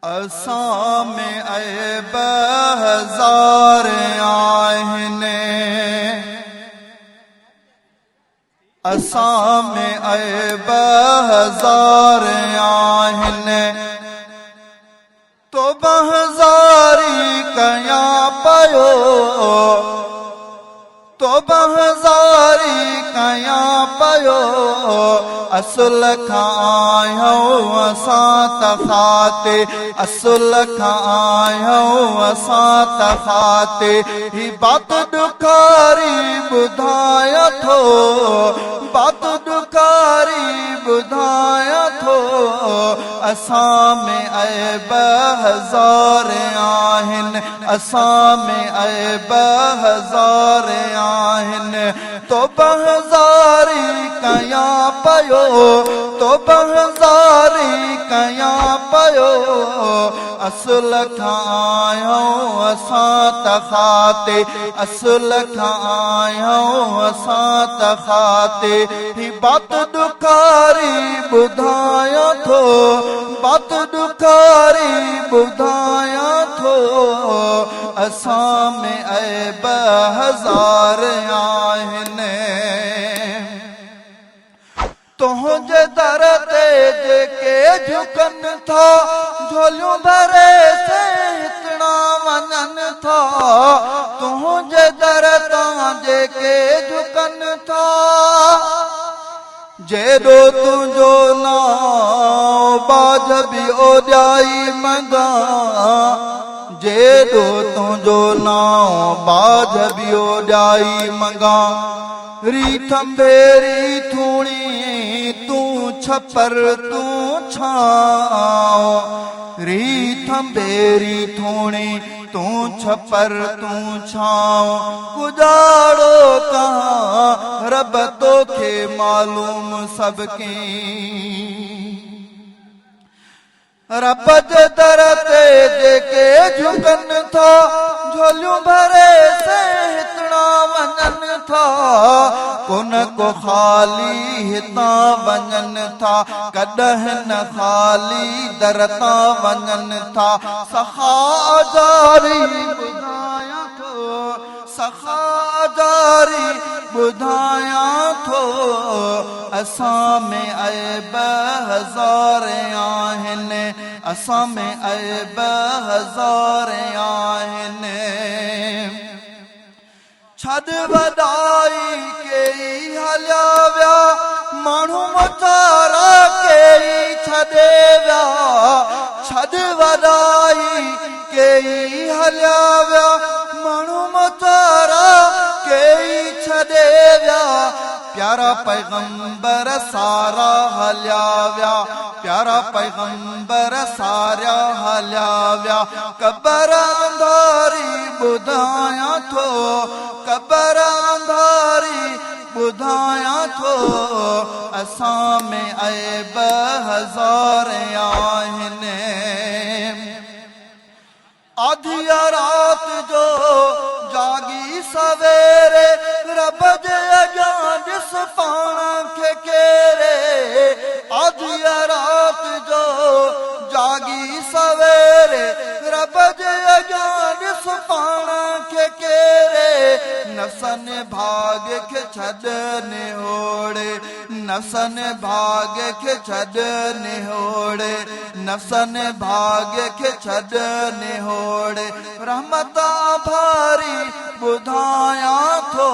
असां में ऐब हज़ार आहिनि, असां में ऐब हज़ार आहिनि। तौबा हज़ारी कयां पयो, तौबा हज़ारी कयां पयो। असुल खां आहियूं असां तफ़ाते, असुल खां आहियूं असां तफ़ाते। ही बात ॾुखारी ॿुधायां थो, बात ॾुखारी ॿुधायां थो। असां में ऐब हज़ार आहिनि, असां में ऐब हज़ार आहिनि। तौबा हज़ारी कयां पयो, तौबा हज़ारी कयां पयो। असुल खां आहियूं असां तफ़ाते, असुल खां आहियूं असां तफ़ाते। ही बात ॾुखारी ॿुधायां थो, बात ॾुखारी ॿुधायां थो। असां में ऐब हज़ार आहिनि। तुंहिंजे दर ते जेके झुकनि था, झोलियूं भरे से हितणा वञनि था। तुंहिंजे दर तां जेके झुकनि था, जेॾो तुंहिंजो नाम बाज बि ओॼाई मंगा, जेॾो तुंहिंजो नाम बाज बि ओॼाई मंगा। रीठ अंबेरी थूणी तूं छपर तूं छांव, रीठ अंबेरी थूणी तूं छपर तूं छांव। गुजारो कहाँ रब तोखे मालूम सबके, रब जे दर ते जेके झुकनि था, झोलियूं भरे से हितणा वञनि था। कोन को ख़ाली हितां वञनि था, कॾहिं न ख़ाली दर तां वञनि था। सखा जारी ॿुधायां थो, सखा जारी ॿुधायां थो। असां में ऐब हज़ार आहिनि, असां में ऐब हज़ार आहिनि। छॾ वॾाई कई हलिया विया, माण्हू मुतारा कई छॾे विया। छॾ वॾाई कई हलिया विया, माण्हू मुतारा कई छॾे विया। प्यारा पैगंबर सारा हलिया विया, प्यारा पैगंबर सारा हलिया विया। क़बर अंधारी ॿुधायां थो, क़बर अंधारी ॿुधायां थो। असां में ऐब हज़ार आहिनि। आधी रात जो जागी सवेरे, रब जे अॻियां ॾिस पाण खे केरे। आधी रात जो जागी सवेरे, रब जे अॻियां ॾिस पाण खे केरे। नसन भाग खे छॾ निहोड़े, नसन भाग खे छॾ निहोड़े, नसन भाग खे छॾ निहोड़े। रहमतां भारी ॿुधायां थो,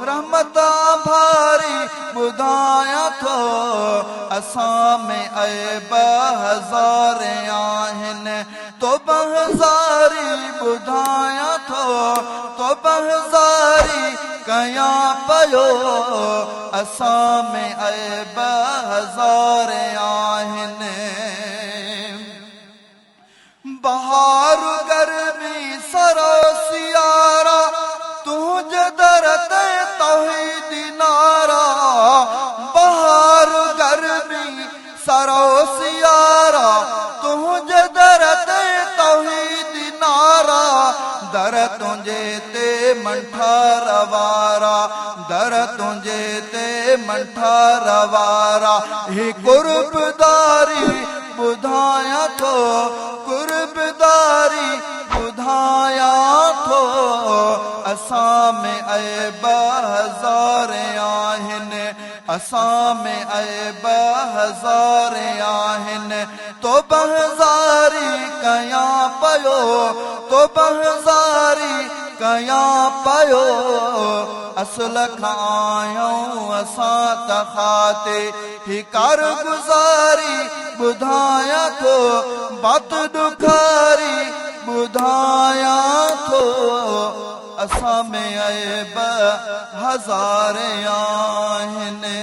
रहमतां भारी ॿुधायां थो। असां में ऐब हज़ार आहिनि। तौबा हज़ारी ॿुधायां थो, तौबा हज़ारी कयां पयो। असां में ऐब हज़ार आहिनि। बहार गर्मी सरो सियारा, तुंहिंजे दर ते तौहीदी नारा। बहार गर्मी सरो सियारा, तुंहिंजे दर ते तौहीदी नारा। दर तुंहिंजे ते मंठा रवारा, दर तुंहिंजे ते मंठा रवारा। ही कुर्बदारी ॿुध ॿुधायां थो कुर्बदारी ॿुधायां थो असां में ऐब हज़ार आहिनि असां में ऐब हज़ार आहिनि तो बहज़ारी कयां पयो तो बहज़ारी कयां पयो असल खां आयूं असां त खाते ही कारगुज़ारी ॿुधायां थो बात ॾुखारी ॿुधायां थो असां में ऐब हज़ार आहिनि।